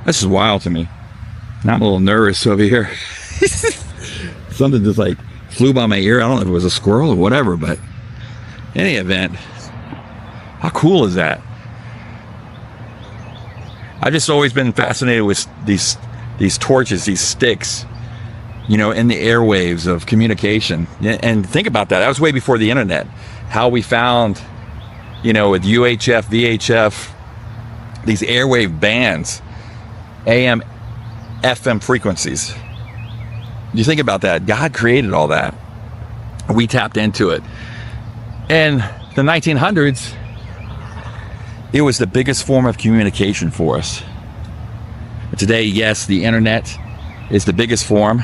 This is wild to me. Now I'm a little nervous over here. Something just like flew by my ear. I don't know if it was a squirrel or whatever, but in any event, how cool is that? I've just always been fascinated with these torches, these sticks, you know, in the airwaves of communication. And think about that. That was way before the internet. How we found, you know, with UHF, VHF, these airwave bands, AM, FM frequencies. You think about that. God created all that. We tapped into it. In the 1900s, it was the biggest form of communication for us. Today, yes, the internet is the biggest form.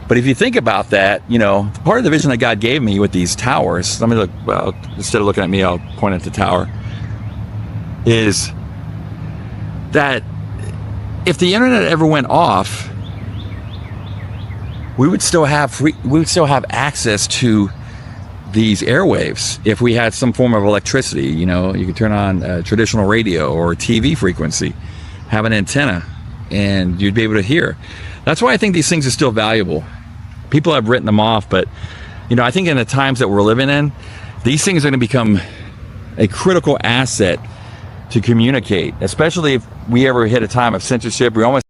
But if you think about that, you know, part of the vision that God gave me with these towers, let me look, well, instead of looking at me, I'll point at the tower, is that if the internet ever went off, we would still have access to these airwaves. If we had some form of electricity, you know, you could turn on a traditional radio or TV frequency, have an antenna, and you'd be able to hear. That's why I think these things are still valuable. People have written them off, but you know, I think in the times that we're living in, these things are going to become a critical asset to communicate, especially if we ever hit a time of censorship. We almost